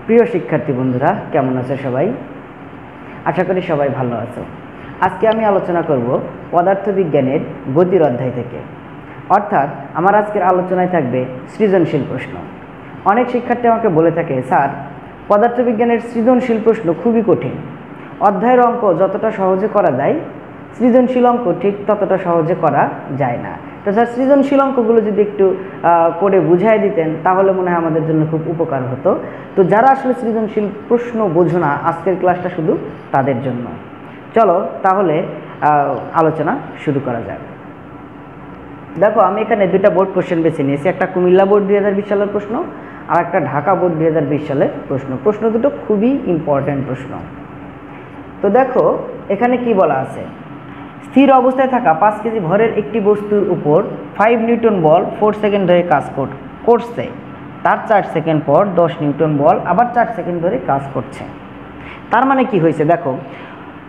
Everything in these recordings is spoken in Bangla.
প্রিয় শিক্ষার্থী বন্ধুরা, কেমন আছো সবাই? আশা করি সবাই ভালো আছো। আজকে আমি আলোচনা করব পদার্থবিজ্ঞানের গতির অধ্যায় থেকে, অর্থাৎ আমার আজকের আলোচনায় থাকবে সৃজনশীল প্রশ্ন। অনেক শিক্ষার্থী আমাকে বলে থাকে, স্যার পদার্থবিজ্ঞানের সৃজনশীল প্রশ্ন খুবই কঠিন, অধ্যায়ের অঙ্ক যতটা সহজে করা যায় সৃজনশীল অঙ্ক ঠিক ততটা সহজে করা যায় না। তো স্যার সৃজনশীল অঙ্কগুলো যদি একটু করে বুঝাই দিতেন তাহলে মনে হয় আমাদের জন্য খুব উপকার হতো। তো যারা আসলে সৃজনশীল প্রশ্ন বোঝো না, আজকের ক্লাসটা শুধু তাদের জন্য। চলো তাহলে আলোচনা শুরু করা যাক। দেখো, আমি এখানে দুইটা বোর্ড কোশ্চেন বেছে নিয়েছি, একটা কুমিল্লা বোর্ড 2020 সালের প্রশ্ন আর একটা ঢাকা বোর্ড 2020 সালের প্রশ্ন দুটো খুবই ইম্পর্ট্যান্ট প্রশ্ন। তো দেখো এখানে কি বলা আছে, স্থির অবস্থায় থাকা 5 কেজি ভরের একটি বস্তুর উপর 5 নিউটন বল 4 সেকেন্ড ধরে কাজ করছে, তার 4 সেকেন্ড পর 10 নিউটন বল আবার 4 সেকেন্ড ধরে কাজ করছে। তার মানে কি হয়েছে, দেখো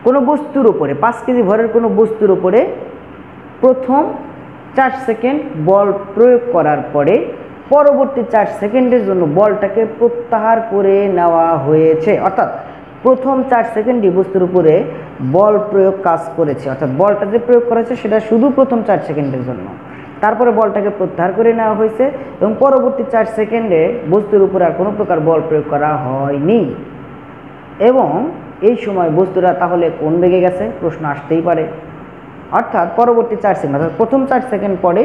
কোনো বস্তুর উপরে 5 কেজি ভরের কোনো বস্তুর উপরে প্রথম 4 সেকেন্ড বল প্রয়োগ করার পরে পরবর্তী 4 সেকেন্ডের জন্য বলটাকে প্রত্যাহার করে নেওয়া হয়েছে। অর্থাৎ প্রথম 4 সেকেন্ডই বস্তুর উপরে বল প্রয়োগ কাজ করেছে, অর্থাৎ বলটা যে প্রয়োগ করেছে সেটা শুধু প্রথম 4 সেকেন্ডের জন্য। তারপরে বলটাকে প্রত্যাহার করে নেওয়া হয়েছে এবং পরবর্তী 4 সেকেন্ডে বস্তুর উপরে আর কোনো প্রকার বল প্রয়োগ করা হয়নি। এবং এই সময় বস্তুরা তাহলে কোন বেগে গেছে প্রশ্ন আসতেই পারে। অর্থাৎ পরবর্তী 4 সেকেন্ড, অর্থাৎ প্রথম 4 সেকেন্ড পরে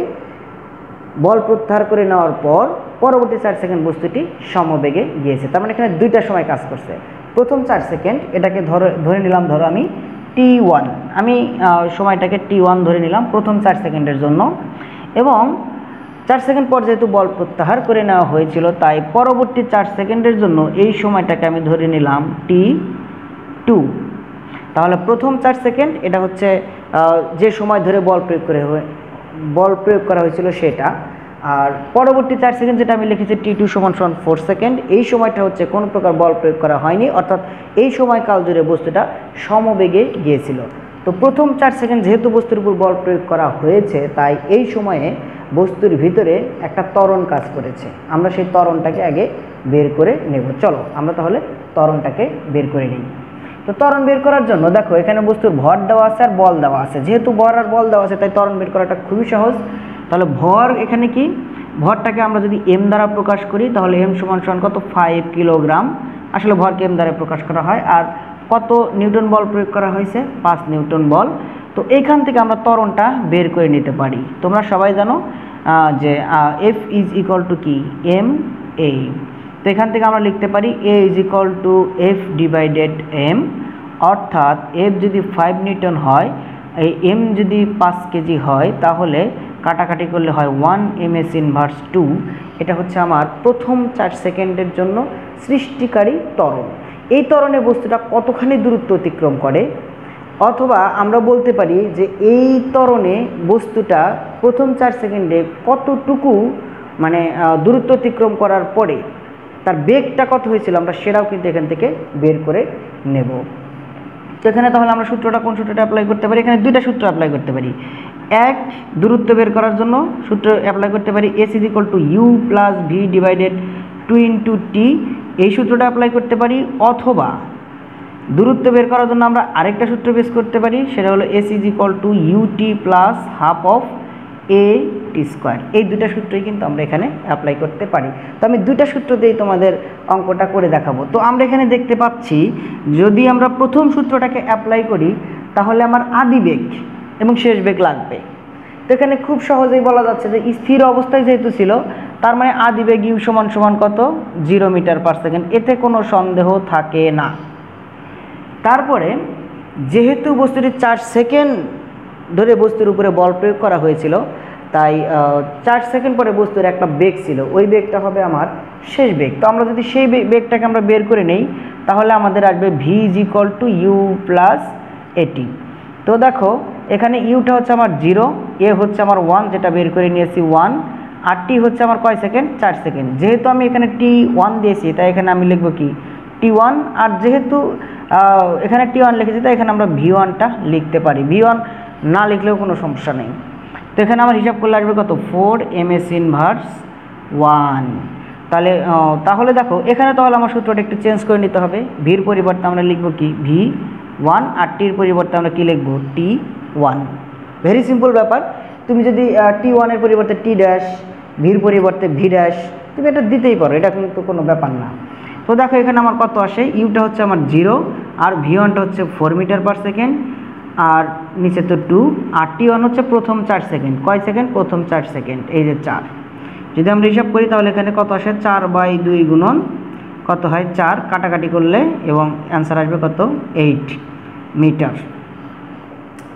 বল প্রত্যাহার করে নেওয়ার পর পরবর্তী 4 সেকেন্ড বস্তুটি সমবেগে গিয়েছে। তার মানে এখানে দুইটা সময় কাজ করছে। প্রথম 4 সেকেন্ড এটাকে ধরে নিলাম, ধরো আমি T1, আমি সময়টাকে T1 ধরে নিলাম প্রথম 4 সেকেন্ডের জন্য, এবং 4 সেকেন্ড পর যেহেতু বল প্রত্যাহার করে নেওয়া হয়েছিল তাই পরবর্তী 4 সেকেন্ডের জন্য এই সময়টাকে আমি ধরে নিলাম T2। তাহলে প্রথম 4 সেকেন্ড এটা হচ্ছে যে সময় ধরে বল প্রয়োগ করা হয়েছিল সেটা, আর পরবর্তী 4 সেকেন্ড যেটা আমি লিখেছি T2 = 4 সেকেন্ড, এই সময়টা হচ্ছে কোনো প্রকার বল প্রয়োগ করা হয়নি, অর্থাৎ এই সময়কাল জুড়ে বস্তুটা সমবেগে গিয়েছিল। তো প্রথম 4 সেকেন্ড যেহেতু বস্তুর উপর বল প্রয়োগ করা হয়েছে তাই এই সময়ে বস্তুর ভিতরে একটা ত্বরণ কাজ করেছে। আমরা সেই ত্বরণটাকে আগে বের করে নেব। চলো আমরা তাহলে ত্বরণটাকে বের করে নিই। তো ত্বরণ বের করার জন্য দেখো এখানে বস্তুর ভর দেওয়া আছে আর বল দেওয়া আছে, যেহেতু ভর আর বল দেওয়া আছে তাই ত্বরণ বের করাটা খুবই সহজ। তাহলে ভর, এখানে কি ভরটাকে আমরা যদি m দ্বারা প্রকাশ করি তাহলে m = কত, 5 কিলোগ্রাম। আসলে ভরকে m দ্বারা প্রকাশ করা হয়। আর কত নিউটন বল প্রয়োগ করা হয়েছে, 5 নিউটন বল। তো এইখান থেকে আমরা ত্বরণটা বের করে নিতে পারি। তোমরা সবাই জানো যে F = কি, ma। তো এখান থেকে আমরা লিখতে পারি A = F/m, অর্থাৎ F যদি 5 নিউটন হয়, এই m যদি 5 কেজি হয় তাহলে কাটাকাটি করলে হয় 1 ms−2। এটা হচ্ছে আমার প্রথম 4 সেকেন্ডের জন্য সৃষ্টিকারী ত্বরণ। এই ত্বরণে বস্তুটা কতখানি দূরত্ব অতিক্রম করে, অথবা আমরা বলতে পারি যে এই ত্বরণে বস্তুটা প্রথম 4 সেকেন্ডে কতটুকু মানে দূরত্ব অতিক্রম করার পরে তার বেগটা কত হয়েছিল আমরা সেটাও কিন্তু এখান থেকে বের করে নেব। তো এখানে তাহলে আমরা কোন সূত্রটা অ্যাপ্লাই করতে পারি, এখানে দুইটা সূত্র অ্যাপ্লাই করতে পারি। এক, দূরত্ব বের করার জন্য সূত্র অ্যাপ্লাই করতে পারি S = U + V/2 × T, এই সূত্রটা অ্যাপ্লাই করতে পারি। অথবা দূরত্ব বের করার জন্য আমরা আরেকটা সূত্র বের করতে পারি, সেটা হলো S = UT + ½ AT²। এই দুটা সূত্রই কিন্তু আমরা এখানে অ্যাপ্লাই করতে পারি। তো আমি দুটা সূত্র দিয়েই তোমাদের অঙ্কটা করে দেখাবো। তো আমরা এখানে দেখতে পাচ্ছি যদি আমরা প্রথম সূত্রটাকে অ্যাপ্লাই করি তাহলে আমার আদি বেগ এবং শেষ বেগ লাগবে। তো এখানে খুব সহজেই বলা যাচ্ছে যে স্থির অবস্থায় যেহেতু ছিল তার মানে আদি বেগ U = কত, 0 মিটার/সেকেন্ড, এতে কোনো সন্দেহ থাকে না। তারপরে যেহেতু বস্তুটি 4 সেকেন্ড ধরে বস্তুর উপরে বল প্রয়োগ করা হয়েছিল তাই 4 সেকেন্ড পরে বস্তুর একটা বেগ ছিল, ওই বেগটা হবে আমার শেষ বেগ। তো আমরা যদি সেই বেগটাকে আমরা বের করে নেই তাহলে আমাদের আসবে V = U + AT। তো দেখো এখানে ইউটা হচ্ছে আমার 0, এ হচ্ছে আমার 1 যেটা বের করে নিয়েছি 1, আর টি হচ্ছে আমার কয় সেকেন্ড, 4 সেকেন্ড। যেহেতু আমি এখানে T1 দিয়েছি তাই এখানে আমি লিখব কি T1, আর যেহেতু এখানে T1 লিখেছি তাই এখানে আমরা V1টা লিখতে পারি। V1 না লিখলেও কোনো সমস্যা নেই। তো এখানে আমার হিসাব করলে আসবে কত, 4 ms−1। তাহলে দেখো এখানে তাহলে আমার সূত্রটা একটু চেঞ্জ করে নিতে হবে। ভির পরিবর্তে আমরা লিখব কি V1, আর টির পরিবর্তে আমরা কি লিখব T1। ভেরি সিম্পল ব্যাপার। তুমি যদি T1 এর পরিবর্তে T ড্যাশ, ভির পরিবর্তে V ড্যাশ, তুমি এটা দিতেই পারো, এটা কিন্তু কোনো ব্যাপার না। তো দেখো এখানে আমার কত আসে, ইউটা হচ্ছে আমার 0, আর V1টা হচ্ছে 4 মিটার পার সেকেন্ড, আর নিচে তো 2, আর T1 হচ্ছে প্রথম 4 সেকেন্ড। কয় সেকেন্ড? প্রথম 4 সেকেন্ড, এই যে 4। যদি আমরা হিসাব করি তাহলে এখানে কত আসে, 4/2 গুণন কত হয় 4, কাটাকাটি করলে এবং অ্যান্সার আসবে কত 8 মিটার।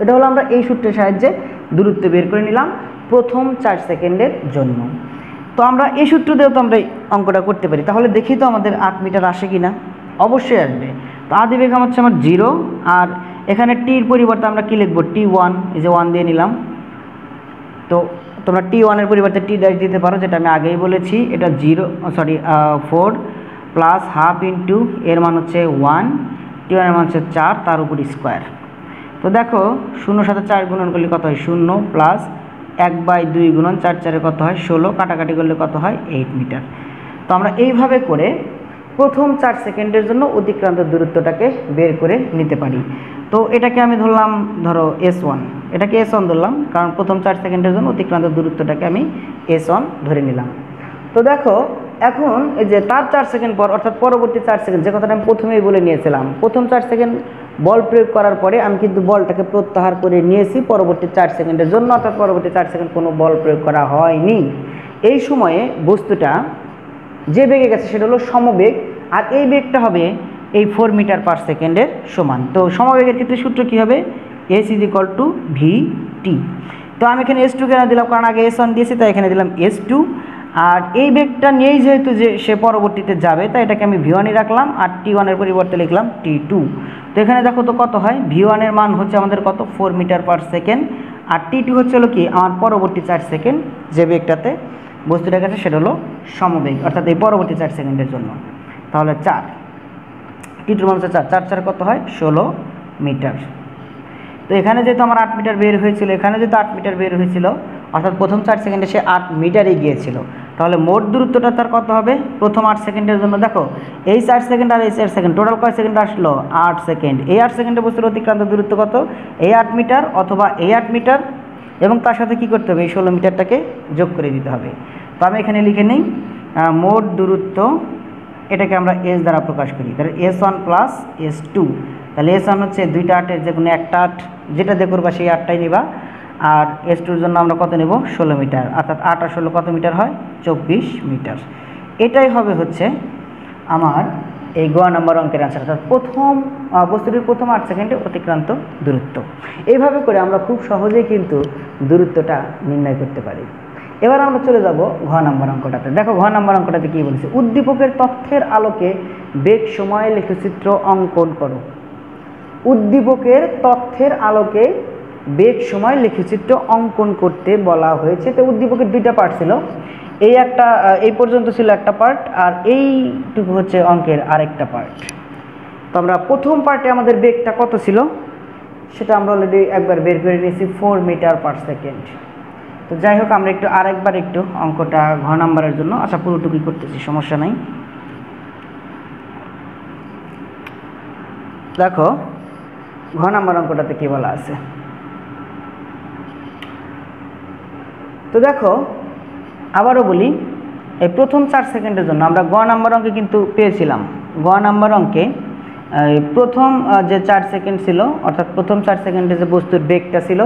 এটা হলো আমরা এই সূত্রের সাহায্যে দূরত্ব বের করে নিলাম প্রথম 4 সেকেন্ডের জন্য। তো আমরা এই সূত্র দিয়েও তো আমরা এই অঙ্কটা করতে পারি। তাহলে দেখি তো আমাদের 8 মিটার আসে কি না। অবশ্যই আসবে। তো আদি বেগ হচ্ছে আমার 0, আর এখানে টির পরিবর্তে আমরা কি লিখব T1, এই যে 1 দিয়ে নিলাম। তো তোমরা T1 এর পরিবর্তে T ড্যাশ দিতে পারো, যেটা আমি আগেই বলেছি। এটা 4 প্লাস হাফ ইন্টু এর মান হচ্ছে 1, T1 এর মান হচ্ছে 4, তার উপর স্কোয়ার। তো দেখো 0 সাথে 4 গুণন করলে কত হয় 0, প্লাস 1/2 গুণন 4 4 কত হয় 16, কাটাকাটি করলে কত হয় 8 মিটার। তো আমরা এইভাবে করে প্রথম 4 সেকেন্ডের জন্য অতিক্রান্ত দূরত্বটাকে বের করে নিতে পারি। তো এটাকে আমি ধরলাম, ধরো S1, এটাকে S1 ধরলাম, কারণ প্রথম 4 সেকেন্ডের জন্য অতিক্রান্ত দূরত্বটাকে আমি S1 ধরে নিলাম। তো দেখো এখন এই যে তার 4 সেকেন্ড পর, অর্থাৎ পরবর্তী 4 সেকেন্ড, যে কথাটা আমি প্রথমেই বলে নিয়েছিলাম, প্রথম 4 সেকেন্ড বল প্রয়োগ করার পরে আমি কিন্তু বলটাকে প্রত্যাহার করে নিয়েছি পরবর্তী 4 সেকেন্ডের জন্য, অর্থাৎ পরবর্তী 4 সেকেন্ড কোনো বল প্রয়োগ করা হয়নি। এই সময়ে বস্তুটা যে বেগে গেছে সেটা হলো সমবেগ, আর এই বেগটা হবে এই 4 মিটার পার সেকেন্ডের সমান। তো সমবেগের ক্ষেত্রে সূত্র কী হবে, S = VT। তো আমি এখানে S2 কেন দিলাম, কারণ আগে S1 দিয়েছি, তাই এখানে দিলাম S2। আর এই বেগটা নিয়েই যেহেতু যে সে পরবর্তীতে যাবে, তাই এটাকে আমি V1 রাখলাম, আর T1 এর পরিবর্তে লিখলাম T2। তো এখানে দেখো তো কত হয়, V1 এর মান হচ্ছে আমাদের কত 4 মিটার পার সেকেন্ড, আর T2 হচ্ছে হলো কি আমার পরবর্তী 4 সেকেন্ড যে বেগটাতে বস্তুটা গেছে সেটা হলো সমবেগ, অর্থাৎ এই পরবর্তী 4 সেকেন্ডের জন্য। তাহলে 4, T2 মান হচ্ছে 4, 4 4 কত হয় 16 মিটার। তো এখানে যেহেতু আমার 8 মিটার বের হয়েছিল, এখানে যেহেতু 8 মিটার বের হয়েছিল, অর্থাৎ প্রথম 4 সেকেন্ডে সে 8 মিটারই গিয়েছিল। তাহলে মোট দূরত্বটা তার কত হবে প্রথম 8 সেকেন্ডের জন্য, দেখো এই 4 সেকেন্ড আর এই 4 সেকেন্ড টোটাল কয় সেকেন্ড আসলো 8 সেকেন্ড। এই 8 সেকেন্ডে বস্তুর অতিক্রান্ত দূরত্ব কত, এই 8 মিটার অথবা এই 8 মিটার, এবং তার সাথে কি করতে হবে, এই 16 মিটারটাকে যোগ করে দিতে হবে। তো আমি এখানে লিখে নিই মোট দূরত্ব, এটাকে আমরা S দ্বারা প্রকাশ করি, তাহলে S1 প্লাস S2। তাহলে S1 হচ্ছে 2টা 8-এর যে কোনো একটা 8, যেটা দিয়ে করবা সেই 8টাই নিবা, আর S2-র জন্য আমরা কত নেব 16 মিটার, অর্থাৎ 8 আর 16 কত মিটার হয় 24 মিটার। এটাই হবে হচ্ছে আমার এই গ নাম্বার অঙ্কের আনসার, অর্থাৎ প্রথম বস্তুটির প্রথম 8 সেকেন্ডে অতিক্রান্ত দূরত্ব। এইভাবে করে আমরা খুব সহজেই কিন্তু দূরত্বটা নির্ণয় করতে পারি। এবার আমরা চলে যাব ঘ নাম্বার অঙ্কটাতে। দেখো ঘ নাম্বার অঙ্কটাতে কী বলেছে, উদ্দীপকের তথ্যের আলোকে বেগ সময় লেখচিত্র অঙ্কন করো। উদ্দীপকের তথ্যের আলোকে বেগ সময় লেখচিত্র অঙ্কন করতে বলা হয়েছে। তো উদ্দীপকের 2টা পার্ট ছিল, এই পর্যন্ত ছিল একটা পার্ট, আর এইটুকু হচ্ছে অঙ্কের আরেকটা পার্ট। তো আমরা প্রথম পার্টে আমাদের বেগটা কত ছিল সেটা আমরা অলরেডি একবার বের করে নিয়েছি 4 মিটার পার সেকেন্ড। তো যাই হোক আমরা একটু আরেকবার একটু অঙ্কটা ঘ নাম্বারের জন্য, আচ্ছা পুরোটুকুই করতেছি, সমস্যা নাই। দেখো ঘ নাম্বার অঙ্কটাতে কি বলা আছে। তো দেখো আবারও বলি, এই প্রথম 4 সেকেন্ডের জন্য আমরা গ নাম্বার অঙ্কে কিন্তু পেয়েছিলাম, গ নাম্বার অঙ্কে প্রথম যে 4 সেকেন্ড ছিল, অর্থাৎ প্রথম 4 সেকেন্ডে যে বস্তুর বেগটা ছিল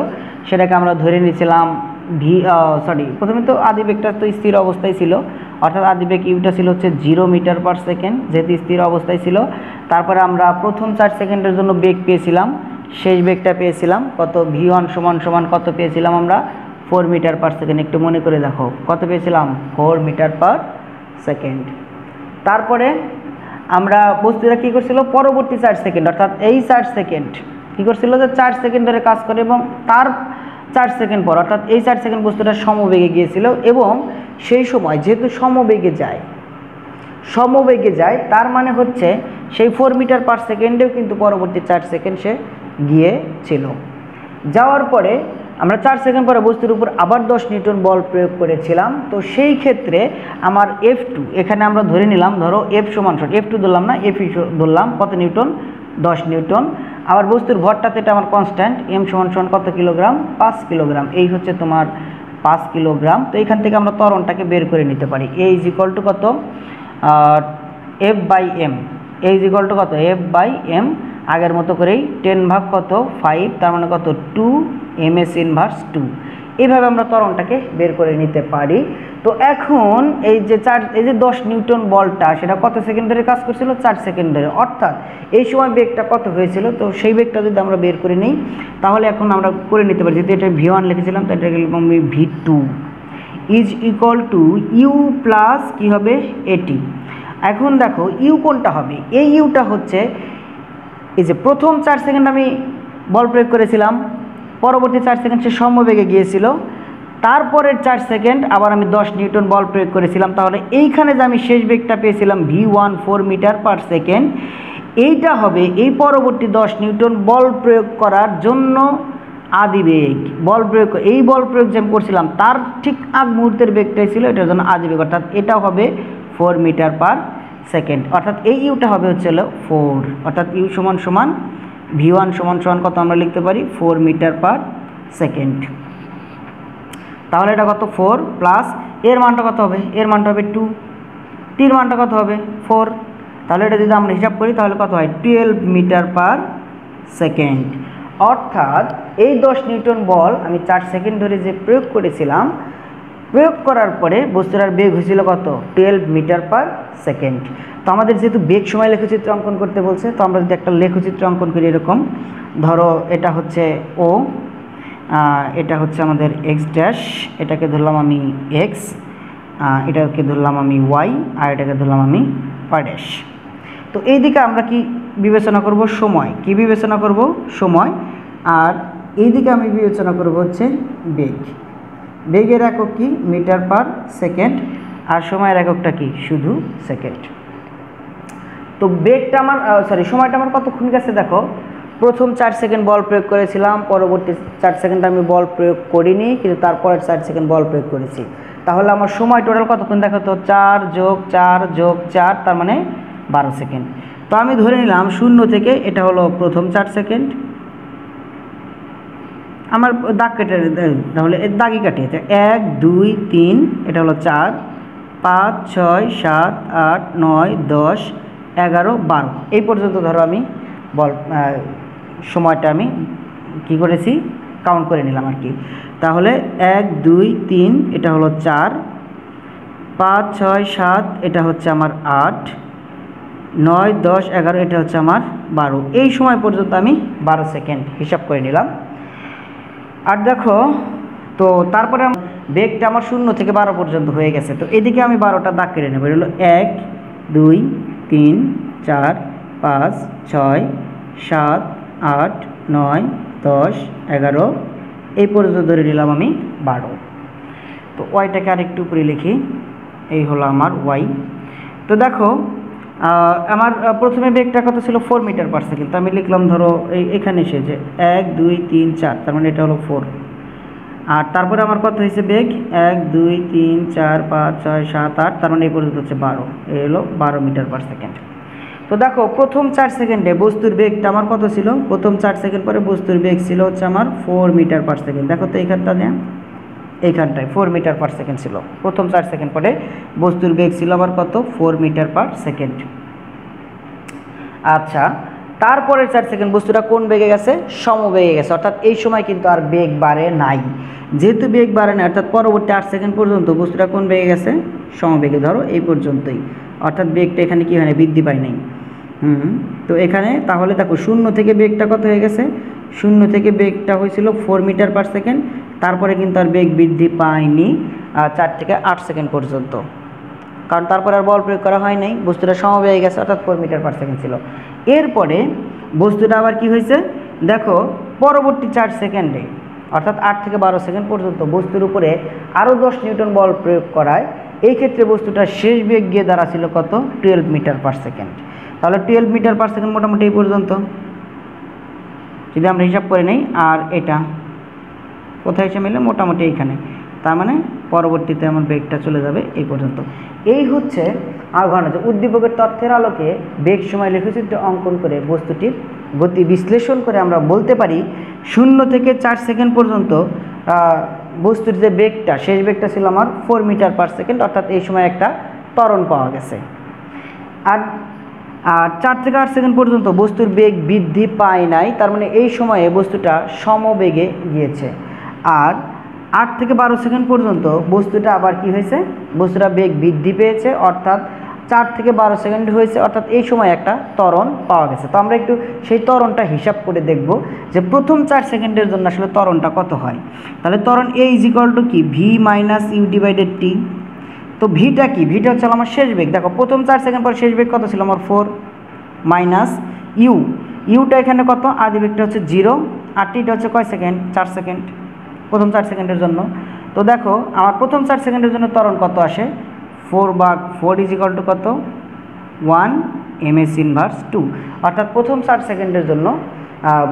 সেটাকে আমরা ধরে নিয়েছিলাম প্রথমে তো আদি বেগটা তো স্থির অবস্থায় ছিল, অর্থাৎ আদি বেগ ইউটা ছিল হচ্ছে 0 মিটার পার সেকেন্ড, যেহেতু স্থির অবস্থায় ছিল। তারপরে আমরা প্রথম 4 সেকেন্ডের জন্য বেগ পেয়েছিলাম, শেষ বেগটা পেয়েছিলাম কত, V1 সমান কত পেয়েছিলাম আমরা 4 মিটার পার সেকেন্ড। একটু মনে করে দেখো কত পেয়েছিলাম 4 মিটার পার সেকেন্ড। তারপরে আমরা বস্তুটা কী করছিল, পরবর্তী 4 সেকেন্ড, অর্থাৎ এই 4 সেকেন্ড কী করছিল, যে 4 সেকেন্ড ধরে কাজ করে, এবং তার 4 সেকেন্ড পর, অর্থাৎ এই 4 সেকেন্ড বস্তুটা সমবেগে গিয়েছিল, এবং সেই সময় যেহেতু সমবেগে যায় তার মানে হচ্ছে সেই 4 মিটার পার সেকেন্ডেও কিন্তু পরবর্তী 4 সেকেন্ড সে গিয়েছিল। যাওয়ার পরে আমরা 4 সেকেন্ড পরে বস্তুর উপর আবার 10 নিউটন বল প্রয়োগ করেছিলাম। তো সেই ক্ষেত্রে আমার F2 এখানে আমরা ধরে নিলাম, ধরো F সমান F2 ধরলাম না, F ধরলাম, কত নিউটন? 10 নিউটন। আবার বস্তুর ভরটাতে এটা আমার কনস্ট্যান্ট, M সমান কত কিলোগ্রাম? 5 কিলোগ্রাম। এই হচ্ছে তোমার 5 কিলোগ্রাম। তো এখান থেকে আমরা ত্বরণটাকে বের করে নিতে পারি। A ইজ ইকুয়াল টু কত? F/m। A is equal two কত? F/m। আগের মতো করেই 10 ভাগ কত? 5, তার মানে কত? 2 ms ইনভার্স 2। এইভাবে আমরা ত্বরণটাকে বের করে নিতে পারি। তো এখন এই যে 10 নিউটন বলটা সেটা কত সেকেন্ড ধরে কাজ করছিল? 4 সেকেন্ড ধরে। অর্থাৎ এই সময় বেগটা কত হয়েছিল? তো সেই বেগটা যদি আমরা বের করে নিই তাহলে এখন আমরা করে নিতে পারি, যেহেতু এটা V1 লিখেছিলাম তো এটা লিখলাম V2 is equal to u plus কী হবে? AT। এখন দেখো ইউ কোনটা হবে? এই ইউটা হচ্ছে এই যে প্রথম 4 সেকেন্ড আমি বল প্রয়োগ করেছিলাম, পরবর্তী 4 সেকেন্ড সে সমবেগে গিয়েছিল, তারপরের 4 সেকেন্ড আবার আমি 10 নিউটন বল প্রয়োগ করেছিলাম। তাহলে এইখানে যে আমি শেষ বেগটা পেয়েছিলাম V1 4 মিটার পার সেকেন্ড, এইটা হবে এই পরবর্তী 10 নিউটন বল প্রয়োগ করার জন্য আদি বেগ। বল প্রয়োগ, এই বল প্রয়োগ যে আমি করছিলাম তার ঠিক আগ মুহূর্তের বেগটাই ছিল এটার জন্য আদি বেগ, অর্থাৎ এটা হবে 4 মিটার পার সেকেন্ড। অর্থাৎ এই ইউটা হবে হচ্ছে 4, অর্থাৎ ইউ সমান V1 সমান কত আমরা লিখতে পারি? 4 মিটার পার সেকেন্ড। তাহলে এটা কত? 4 প্লাস এর মানটা কত হবে? এর মানটা হবে 2, টির মানটা কত হবে? 4। তাহলে এটা যদি আমরা হিসাব করি তাহলে কত হয়? 12 মিটার পার সেকেন্ড। অর্থাৎ এই 10 নিউটন বল আমি 4 সেকেন্ড ধরে যে প্রয়োগ করেছিলাম, প্রয়োগ করার পরে বস্তুটার বেগ হয়েছিল কত? 12 মিটার পার সেকেন্ড। তো আমাদের যেহেতু বেগ সময় লেখচিত্র অঙ্কন করতে বলছে, তো আমরা যদি একটা লেখচিত্র অঙ্কন করি এরকম, ধরো এটা হচ্ছে O, এটা হচ্ছে আমাদের x ড্যাশ, এটাকে ধরলাম আমি x, এটাকে ধরলাম আমি y, আর এটাকে ধরলাম আমি y ড্যাশ। তো এই দিকে আমরা কি বিবেচনা করব? সময়। কি বিবেচনা করব? সময়। আর এই দিকে আমি বিবেচনা করব হচ্ছে বেগ। বেগের একক কি? Metre per second. আর সময়ের এককটা কি? শুধু সেকেন্ড। তো বেগটা আমার সময়টা আমার কতক্ষণ গেছে দেখো। প্রথম 4 সেকেন্ড বল প্রয়োগ করেছিলাম, পরবর্তী 4 সেকেন্ড আমি বল প্রয়োগ করিনি, কিন্তু তারপরের 4 সেকেন্ড বল প্রয়োগ করেছি। তাহলে আমার সময় টোটাল কতক্ষণ দেখো তো? 4 যোগ 4 যোগ 4, তার মানে 12 সেকেন্ড। তো আমি ধরে নিলাম 0 থেকে, এটা হলো প্রথম 4 সেকেন্ড, আমার দাগ কেটে, তাহলে দাগই কাটিয়ে 1 2 3, এটা হলো 4 5 6 7 8 9 10 11 12, এই পর্যন্ত ধরো আমি বল সময়টা আমি কি করেছি? কাউন্ট করে নিলাম আর কি। তাহলে 1 2 3, এটা হলো 4 5 6 7, এটা হচ্ছে আমার 8 9 10 11, এটা হচ্ছে আমার 12। এই সময় পর্যন্ত আমি 12 সেকেন্ড হিসাব করে নিলাম। আর দেখো তো তারপরে বেগটা আমার 0 থেকে 12 পর্যন্ত হয়ে গেছে। তো এদিকে আমি 12টা দাগ কেটে নেব। হলো 1 2 3 4 5 6 7 8 9 10 11, এই পর্যন্ত ধরে নিলাম আমি 12। তো ওয়াইটাকে আরেকটু উপরে লিখি, এই হলো আমার ওয়াই। তো দেখো আমার প্রথমে বেগটা কত ছিল? 4 মিটার পার সেকেন্ড। তো আমি লিখলাম ধরো এখানে এসেছে 1 2 3 4, তার মানে এটা হলো 4। আর তারপরে আমার কত হয়েছে বেগ? 1 2 3 4 5 6 7 8, তার মানে এই পর্যন্ত হচ্ছে 12, এই হলো 12 মিটার পার সেকেন্ড। তো দেখো প্রথম 4 সেকেন্ডে বস্তুর বেগটা আমার কত ছিল? প্রথম 4 সেকেন্ড পরে বস্তুর বেগ ছিল হচ্ছে আমার 4 মিটার পার সেকেন্ড। দেখো তো এইখানটা নেই, এইখানটায় 4 মিটার পার সেকেন্ড ছিল। প্রথম 4 সেকেন্ড পরে বস্তুর বেগ ছিল আবার কত? 4 মিটার পার সেকেন্ড। আচ্ছা, তারপরের 4 সেকেন্ড বস্তুটা কোন বেগে গেছে? সমবেগে গেছে। অর্থাৎ এই সময় কিন্তু আর বেগ বাড়ে নাই। যেহেতু বেগ বাড়ে না, অর্থাৎ পরবর্তী 8 সেকেন্ড পর্যন্ত বস্তুটা কোন বেগে গেছে? সমবেগে। ধরো এই পর্যন্তই, অর্থাৎ বেগটা এখানে কি হয় না? বৃদ্ধি পায় নাই। তো এখানে তাহলে দেখো 0 থেকে বেগটা কত হয়ে গেছে? 0 থেকে বেগটা হয়েছিল 4 মিটার পার সেকেন্ড, তারপরে কিন্তু আর বেগ বৃদ্ধি পায়নি 4 থেকে 8 সেকেন্ড পর্যন্ত, কারণ তারপরে আর বল প্রয়োগ করা হয় নাই, বস্তুটা সমবেগে গেছে, অর্থাৎ 4 মিটার পার সেকেন্ড ছিল। এরপরে বস্তুটা আবার কি হয়েছে দেখো, পরবর্তী 4 সেকেন্ডে অর্থাৎ 8 থেকে 12 সেকেন্ড পর্যন্ত বস্তুর উপরে আরও 10 নিউটন বল প্রয়োগ করায় এই ক্ষেত্রে বস্তুটার শেষ বেগ গিয়ে দাঁড়াছিল কত? 12 মিটার পার সেকেন্ড। তাহলে 12 মিটার পার সেকেন্ড মোটামুটি এই পর্যন্ত যদি আমরা হিসাব করে নেই। আর এটা কোথায় এসে মিলে মোটামুটি এইখানে, তার মানে পরবর্তীতে আমার বেগটা চলে যাবে এই পর্যন্ত। এই হচ্ছে ঘটনা যে উদ্দীপকের তথ্যের আলোকে বেগ সময় লেখচিত্র অঙ্কন করে বস্তুটির গতি বিশ্লেষণ করে আমরা বলতে পারি 0 থেকে 4 সেকেন্ড পর্যন্ত বস্তুর যে বেগটা, শেষ বেগটা ছিল আমার 4 মিটার পার সেকেন্ড, অর্থাৎ এই সময় একটা ত্বরণ পাওয়া গেছে। আর 4 থেকে 8 সেকেন্ড পর্যন্ত বস্তুর বেগ বৃদ্ধি পায় নাই, তার মানে এই সময়ে বস্তুটা সমবেগে গিয়েছে। আর 8 থেকে 12 সেকেন্ড পর্যন্ত বস্তুটা আবার কি হয়েছে, বস্তুটা বেগ বৃদ্ধি পেয়েছে, অর্থাৎ 4 থেকে 12 সেকেন্ড হয়েছে, অর্থাৎ এই সময় একটা ত্বরণ পাওয়া গেছে। তো আমরা একটু সেই ত্বরণটা হিসাব করে দেখব যে প্রথম 4 সেকেন্ডের জন্য আসলে ত্বরণটা কত হয়। তাহলে ত্বরণ A = কি, V - U/T। তো ভিটা কি, ভিটা হচ্ছে আমার শেষ বেগ। দেখো প্রথম 4 সেকেন্ড পর শেষ বেগ কত ছিল আমার 4 মাইনাস ইউ, ইউটা এখানে কত, আদি বেগটা হচ্ছে 0, আর টিটা হচ্ছে কয় সেকেন্ড, 4 সেকেন্ড প্রথম 4 সেকেন্ডের জন্য। তো দেখো আমার প্রথম 4 সেকেন্ডের জন্য ত্বরণ কত আসে, 4/4 = কত, 1 ms², অর্থাৎ প্রথম 4 সেকেন্ডের জন্য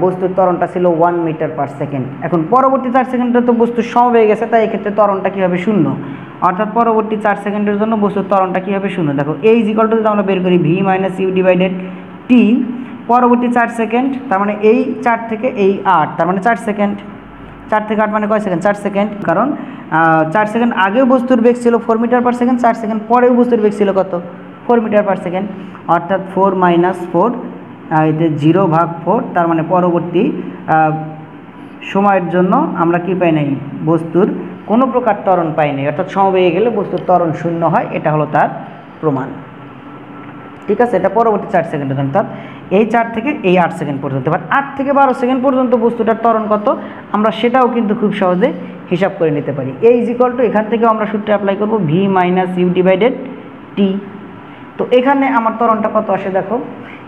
বস্তুর ত্বরণটা ছিল 1 মিটার পার সেকেন্ড। এখন পরবর্তী 4 সেকেন্ডে তো বস্তু সমবেগে গেছে, তাই এক্ষেত্রে ত্বরণটা কী হবে, 0, অর্থাৎ পরবর্তী 4 সেকেন্ডের জন্য বস্তুর ত্বরণটা কী হবে, 0। দেখো A = যদি আমরা বের করি V - U/T, পরবর্তী 4 সেকেন্ড, তার মানে এই 4 থেকে এই 8, তার মানে 4 সেকেন্ড, 4 থেকে 8 মানে কয় সেকেন্ড, 4 সেকেন্ড। কারণ 4 সেকেন্ড আগেও বস্তুর বেগ ছিল 4 মিটার পার সেকেন্ড, 4 সেকেন্ড পরেও বস্তুর বেগ ছিল কত, 4 মিটার পার সেকেন্ড, অর্থাৎ 4 - 4 এতে 0/4, তার মানে পরবর্তী সময়ের জন্য আমরা কি পাই নাই, বস্তুর কোনো প্রকার ত্বরণ পাই নাই, অর্থাৎ সমবেগে গেলে বস্তুর ত্বরণ 0 হয়, এটা হলো তার প্রমাণ। ঠিক আছে, এটা পরবর্তী 4 সেকেন্ডের জন্য, অর্থাৎ এই 4 থেকে এই 8 সেকেন্ড পর্যন্ত। এবার 8 থেকে 12 সেকেন্ড পর্যন্ত বস্তুটার ত্বরণ কত, আমরা সেটাও কিন্তু খুব সহজে হিসাব করে নিতে পারি। A = এখান থেকেও আমরা সূত্রে অ্যাপ্লাই করব, V - U/T। তো এখানে আমার ত্বরণটা কত আসে, দেখো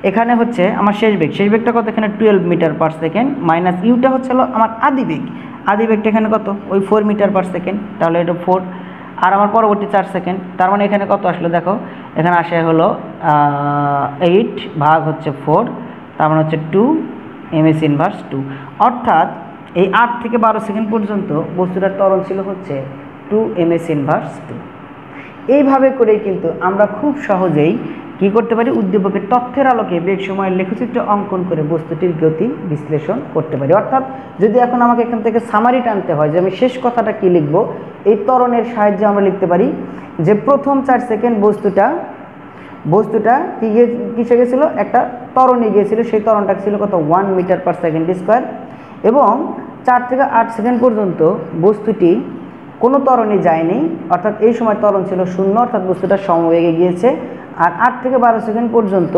এখানে হচ্ছে আমার শেষ বেগ, শেষ বেগটা কত, এখানে 12 মিটার পার সেকেন্ড, মাইনাস ইউটা হচ্ছে হলো আমার আদি বেগ, আদি বেগটা এখানে কত, ওই 4 মিটার পার সেকেন্ড, তাহলে এটা 4, আর আমার পরবর্তী 4 সেকেন্ড, তার মানে এখানে কত আসলে, দেখো এখানে আসে হলো 8/4, তার মানে হচ্ছে 2 ms², অর্থাৎ এই 8 থেকে 12 সেকেন্ড পর্যন্ত বস্তুটার ত্বরণ ছিল হচ্ছে 2 ms²। এইভাবে করেই কিন্তু আমরা খুব সহজেই কী করতে পারি, উদ্দীপকের তথ্যের আলোকে বেগ সময়ের লেখচিত্র অঙ্কন করে বস্তুটির গতি বিশ্লেষণ করতে পারি। অর্থাৎ যদি এখন আমাকে এখান থেকে সামারি টানতে হয় যে আমি শেষ কথাটা কী লিখব, এই ত্বরণের সাহায্যে আমরা লিখতে পারি যে প্রথম 4 সেকেন্ড বস্তুটা কিসে গেছিলো, একটা ত্বরণে গিয়েছিল, সেই ত্বরণটা ছিল কত, 1 মিটার পার সেকেন্ড স্কোয়ার, এবং 4 থেকে 8 সেকেন্ড পর্যন্ত বস্তুটি কোনো ত্বরণে যায়নি, অর্থাৎ এই সময় ত্বরণ ছিল 0, অর্থাৎ বস্তুটা সমবেগে গিয়েছে। আর 8 থেকে 12 সেকেন্ড পর্যন্ত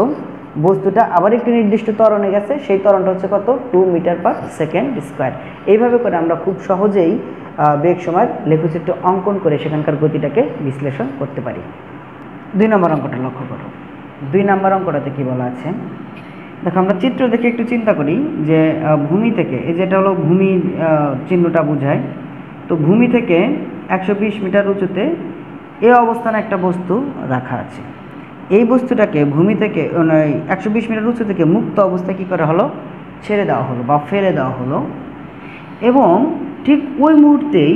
বস্তুটা আবার একটি নির্দিষ্ট ত্বরণে গেছে, সেই ত্বরণটা হচ্ছে কত, 2 মিটার পার সেকেন্ড স্কোয়ার। এইভাবে করে আমরা খুব সহজেই বেগ সময়ের লেখচিত্র অঙ্কন করে সেখানকার গতিটাকে বিশ্লেষণ করতে পারি। 2 নম্বর অঙ্কটা লক্ষ্য করো। 2 নম্বর অঙ্কটাতে কী বলা আছে, দেখো আমরা চিত্র দেখে একটু চিন্তা করি যে ভূমি থেকে, এই যেটা হলো ভূমি চিহ্নটা বোঝায়, তো ভূমি থেকে 120 মিটার উঁচুতে এই অবস্থানে একটা বস্তু রাখা আছে। এই বস্তুটাকে ভূমি থেকে 120 মিটার উঁচু থেকে মুক্ত অবস্থায় কী করা হলো, ছেড়ে দেওয়া হলো বা ফেলে দেওয়া হলো, এবং ঠিক ওই মুহূর্তেই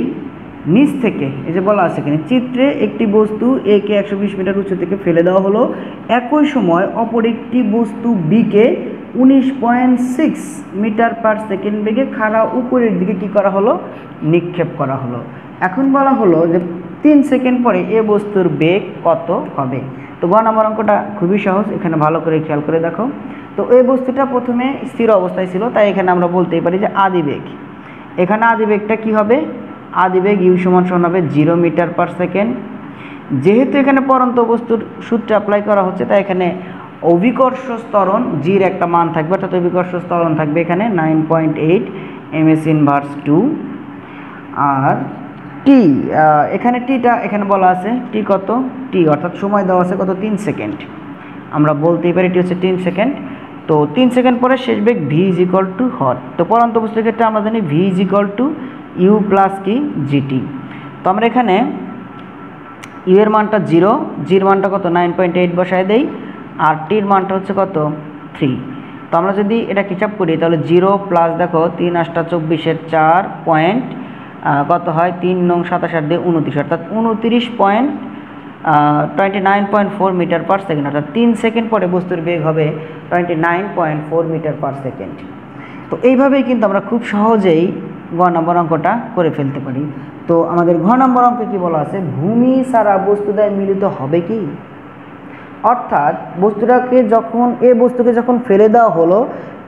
নিচ থেকে, এই যে বলা আছে এখানে চিত্রে, একটি বস্তু একে 120 মিটার উঁচু থেকে ফেলে দেওয়া হলো, একই সময় অপর একটি বস্তু বিকে 19.6 মিটার পার সেকেন্ড বেগে খাড়া উপরের দিকে কী করা হলো, নিক্ষেপ করা হলো। এখন বলা হলো যে 3 সেকেন্ড পরে এ বস্তুর বেগ কত হবে। তো গ নম্বর অঙ্কটা খুবই সহজ, এখানে ভালো করে খেয়াল করে দেখো। তো এই বস্তুটা প্রথমে স্থির অবস্থায় ছিল, তাই এখানে আমরা বলতেই পারি যে আদি বেগ, এখানে আদি বেগটা কী হবে, আদি বেগ ইউ সমান হবে 0 মিটার পার সেকেন্ড। যেহেতু এখানে পরন্ত বস্তুর সূত্র অ্যাপ্লাই করা হচ্ছে, তাই এখানে অভিকর্ষ ত্বরণ জির একটা মান থাকবে, অর্থাৎ অভিকর্ষ ত্বরণ থাকবে এখানে 9.8 ms²। আর টি, এখানে টিটা এখানে বলা আছে টি কত, টি অর্থাৎ সময় দেওয়া আছে কত, 3 সেকেন্ড, আমরা বলতেই পারি টি হচ্ছে 3 সেকেন্ড। তো 3 সেকেন্ড পরে শেষ বেগ v = হর। তো পরন্ত বস্তুর ক্ষেত্রে আমরা জানি v = u প্লাস কি জিটি। তো আমরা এখানে ইউ এর মানটা 0, জির মানটা কত 9.8 বসায় দেই, আর টির মানটা হচ্ছে কত 3। তো আমরা যদি এটা হিসাব করি তাহলে 0 প্লাস দেখো 3 8 24 4 কত হয় 3 নং 27 দিয়ে 29 অর্থাৎ 29.29.4 মিটার পার সেকেন্ড, অর্থাৎ 3 সেকেন্ড পরে বস্তুর বেগ হবে 29.4 মিটার পার সেকেন্ড। তো এইভাবেই কিন্তু আমরা খুব সহজেই গ নম্বর অঙ্কটা করে ফেলতে পারি। তো আমাদের ঘ নম্বর অঙ্কে কি বলা আছে, ভূমি ছাড়া বস্তুদ্বয় মিলিত হবে কি? অর্থাৎ বস্তুটাকে যখন বস্তুকে যখন ফেলে দেওয়া হলো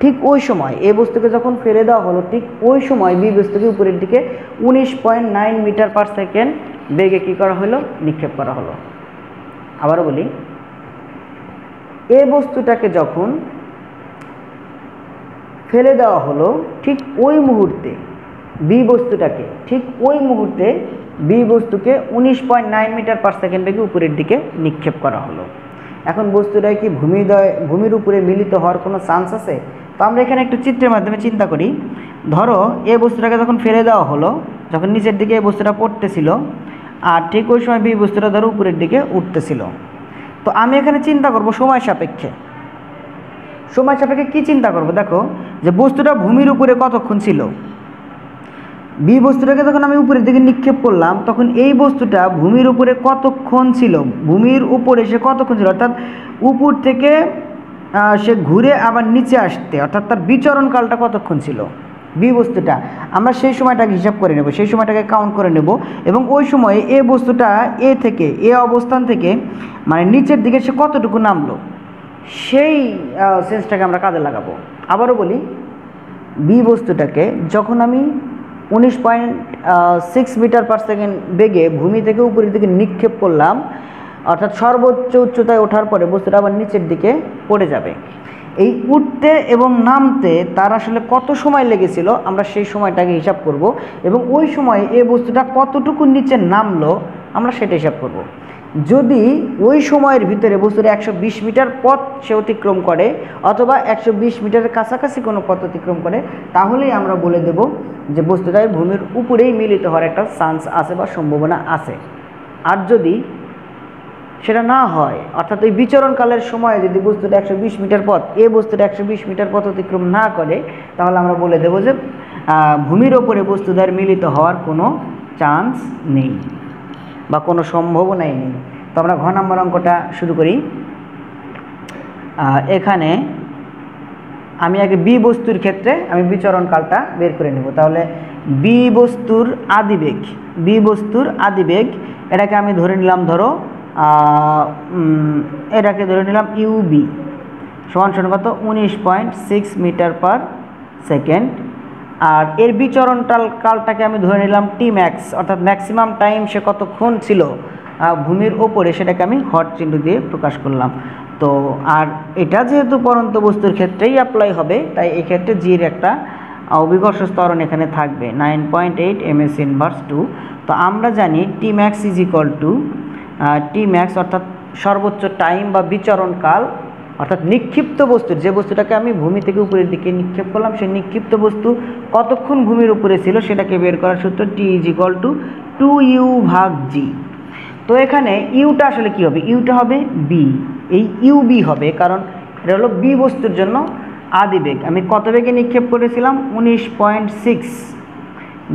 ঠিক ওই সময় বস্তুকে যখন ফেলে দেওয়া হলো ঠিক ওই সময় বি বস্তুকে উপরের দিকে 19.9 মিটার পার সেকেন্ড বেগে কি করা হলো, নিক্ষেপ করা হলো। আবারও বলি, বস্তুটাকে যখন ফেলে দেওয়া হলো ঠিক ওই মুহূর্তে বি বস্তুটাকে ঠিক ওই মুহূর্তে বি বস্তুকে 19.9 মিটার পার সেকেন্ড বেগে উপরের দিকে নিক্ষেপ করা হলো। এখন বস্তুটা কি ভূমির উপরে মিলিত হওয়ার কোনো চান্স আছে? তো আমরা এখানে একটু চিত্রের মাধ্যমে চিন্তা করি। ধরো বস্তুটাকে যখন ফেলে দেওয়া হলো, যখন নিচের দিকে বস্তুটা পড়তেছিল আর ঠিক ওই সময় বি বস্তুটা ধরো উপরের দিকে উঠতেছিল। তো আমি এখানে চিন্তা করব সময় সাপেক্ষে কি চিন্তা করব, দেখো যে বস্তুটা ভূমির উপরে কতক্ষণ ছিল। বি বস্তুটাকে যখন আমি উপরের দিকে নিক্ষেপ করলাম তখন এই বস্তুটা ভূমির উপরে কতক্ষণ ছিল, ভূমির উপরে সে কতক্ষণ ছিল, অর্থাৎ উপর থেকে সে ঘুরে আবার নিচে আসতে, অর্থাৎ তার বিচরণকালটা কতক্ষণ ছিল বি বস্তুটা, আমরা সেই সময়টাকে হিসাব করে নেব, সেই সময়টাকে কাউন্ট করে নেব এবং ওই সময়ে বস্তুটা থেকে অবস্থান থেকে মানে নিচের দিকে সে কতটুকু নামলো সেই সেন্সটাকে আমরা কাজে লাগাবো। আবারও বলি, বি বস্তুটাকে যখন আমি 19.6 মিটার পার সেকেন্ড বেগে ভূমি থেকে উপরের দিকে নিক্ষেপ করলাম, অর্থাৎ সর্বোচ্চ উচ্চতায় ওঠার পরে বস্তুটা আবার নিচের দিকে পড়ে যাবে। এই উঠতে এবং নামতে তার আসলে কত সময় লেগেছিল আমরা সেই সময়টাকে হিসাব করব এবং ওই সময় বস্তুটা কতটুকু নিচে নামলো আমরা সেটা হিসাব করব। যদি ওই সময়ের ভিতরে বস্তুটা 120 মিটার পথ সে অতিক্রম করে অথবা 120 মিটারের কাছাকাছি কোনো পথ অতিক্রম করে, তাহলেই আমরা বলে দেব যে বস্তুটার ভূমির উপরেই মিলিত হওয়ার একটা চান্স আছে বা সম্ভাবনা আছে। আর যদি সেটা না হয়, অর্থাৎ ওই বিচরণকালের সময়ে যদি বস্তুটা 120 মিটার পথ বস্তুটা 120 মিটার পথ অতিক্রম না করে, তাহলে আমরা বলে দেব যে ভূমির ওপরে বস্তুদের মিলিত হওয়ার কোনো চান্স নেই বা কোনো সম্ভাবনাই নেই। তো আমরা ঘ নম্বর অঙ্কটা শুরু করি। এখানে আমি আগে বি বস্তুর ক্ষেত্রে আমি বিচরণকালটা বের করে নেব। তাহলে বি বস্তুর আদিবেগ এটাকে আমি ধরে নিলাম, ধরো এটাকে ধরে নিলাম ইউবি সমান কত 19.6 মিটার পার সেকেন্ড। আর এর বিচরণ কালটাকে আমি ধরে নিলাম টি ম্যাক্স, অর্থাৎ ম্যাক্সিমাম টাইম সে কতক্ষণ ছিল ভূমির ওপরে, সেটাকে আমি হট চিহ্ন দিয়ে প্রকাশ করলাম। তো আর এটা যেহেতু পরন্ত বস্তুর ক্ষেত্রেই অ্যাপ্লাই হবে, তাই এই ক্ষেত্রে জির একটা অভিকর্ষ ত্বরণ এখানে থাকবে 9.8 ms ইনভার্স 2। তো আমরা জানি T max is equal to T max অর্থাৎ সর্বোচ্চ টাইম বা বিচরণ কাল, অর্থাৎ নিক্ষিপ্ত বস্তুর যে বস্তুটাকে আমি ভূমি থেকে উপরের দিকে নিক্ষেপ করলাম সেই নিক্ষিপ্ত বস্তু কতক্ষণ ভূমির উপরে ছিল সেটাকে বের করার সূত্র টি ইজ ইকুয়াল টু 2u/g। তো এখানে ইউটা আসলে কি হবে, ইউটা হবে বি, এই ইউবি হবে কারণ এটা হলো বি বস্তুর জন্য আদিবেগ। আমি কত বেগে নিক্ষেপ করেছিলাম 19.6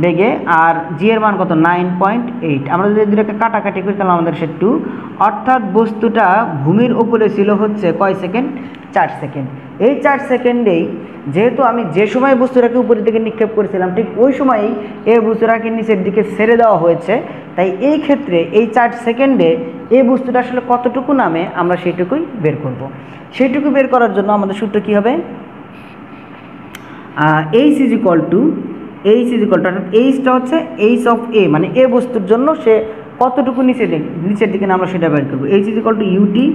বেগে, আর জি এর মান কত 9.8। আমরা যদি দুটোকে কাটাকাটি করি তাহলে আমাদের সে 2, অর্থাৎ বস্তুটা ভূমির উপরে ছিল হচ্ছে কয় সেকেন্ড, 4 সেকেন্ড। এই 4 সেকেন্ডেই যেহেতু আমি যে সময় বস্তুটাকে উপরের দিকে নিক্ষেপ করেছিলাম ঠিক ওই সময়ই এই বস্তুটাকে নিচের দিকে ছেড়ে দেওয়া হয়েছে, তাই এই ক্ষেত্রে এই 4 সেকেন্ডে এই বস্তুটা আসলে কতটুকু নামে আমরা সেইটুকুই বের করব। সেইটুকু বের করার জন্য আমাদের সূত্র কী হবে, এইচ ইজ ইকুয়াল টু অর্থাৎ এইচটা হচ্ছে এইচ অফ এ, মানে এ বস্তুর জন্য সে কতটুকু নিচের দিকে আমরা সেটা বের করবো। H is equal to UT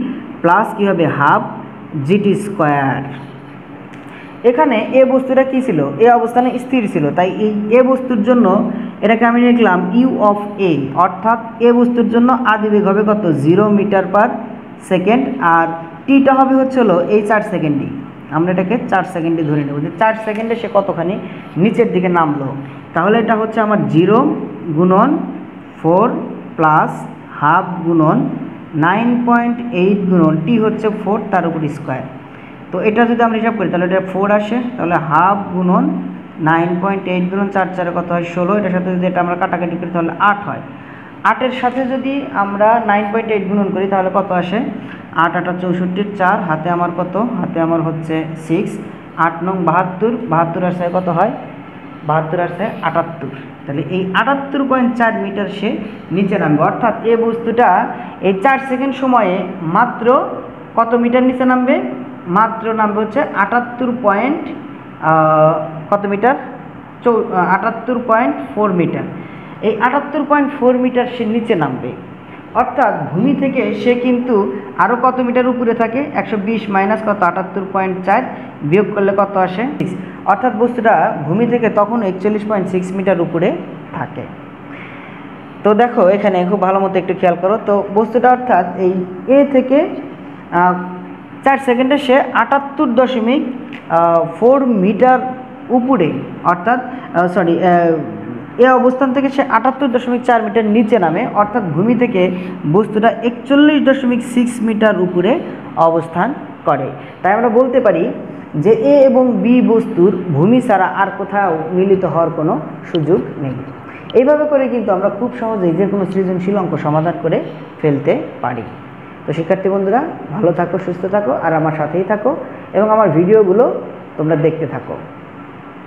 plus কী হবে হাফ জিটি স্কোয়ার। এখানে এ বস্তুটা কী ছিল, এ অবস্থানে স্থির ছিল, তাই এই এ বস্তুর জন্য এটাকে আমি লিখলাম ইউ অফ এ, অর্থাৎ এ বস্তুর জন্য আদিবেগ হবে কত 0 মিটার পার সেকেন্ড, আর টিটা হবে হচ্ছে হলো এই 4 সেকেন্ডই, আমরা এটাকে 4 সেকেন্ডে ধরে নেব যে 4 সেকেন্ডে সে কতখানি নিচের দিকে নামলো। তাহলে এটা হচ্ছে আমার 0 গুণন 4 প্লাস হাফ গুণন 9.8 গুণন টি হচ্ছে 4 তার উপর স্কোয়ার। তো এটা যদি আমরা হিসাব করি তাহলে এটা 4 আসে, তাহলে হাফ গুণন 9.8 গুণন 4 4 কত হয় 16, এটার সাথে যদি এটা আমরা কাটাকাটি করি তাহলে 8 হয়। 8-এর সাথে যদি আমরা 9.8 গুণন করি তাহলে কত আসে, 8 8 64, 4 হাতে আমার কত, হাতে আমার হচ্ছে 6, 8 নং 72, 72 আর 6 কত হয়, 72 আর 6 78। তাহলে এই 78.4 মিটার সে নিচে নামবে, অর্থাৎ এই বস্তুটা এই 4 সেকেন্ড সময়ে মাত্র কত মিটার নিচে নামবে, মাত্র নামবে হচ্ছে 78 কত মিটার, 78.4 মিটার। এই 78.4 মিটার সে নিচে নামবে, অর্থাৎ ভূমি থেকে সে কিন্তু আরও কত মিটার উপরে থাকে, 120 মাইনাস কত 78.4 বিয়োগ করলে কত আসে, অর্থাৎ বস্তুটা ভূমি থেকে তখন 41.6 মিটার উপরে থাকে। তো দেখো এখানে খুব ভালো মতো একটু খেয়াল করো, তো বস্তুটা অর্থাৎ এই এ থেকে 4 সেকেন্ডে সে 78.4 মিটার উপরে, অর্থাৎ সরি এ অবস্থান থেকে সে 78.4 মিটার নিচে নামে, অর্থাৎ ভূমি থেকে বস্তুটা 41.6 মিটার উপরে অবস্থান করে। তাই আমরা বলতে পারি যে এ এবং বি বস্তুর ভূমি ছাড়া আর কোথাও মিলিত হওয়ার কোনো সুযোগ নেই। এইভাবে করে কিন্তু আমরা খুব সহজেই যে কোনো সৃজনশীল অঙ্ক সমাধান করে ফেলতে পারি। তো শিক্ষার্থী বন্ধুরা, ভালো থাকো, সুস্থ থাকো, আর আমার সাথেই থাকো এবং আমার ভিডিওগুলো তোমরা দেখতে থাকো,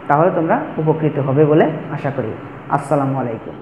তাহলে তোমরা উপকৃত হবে বলে আশা করি। আসসালামু আলাইকুম।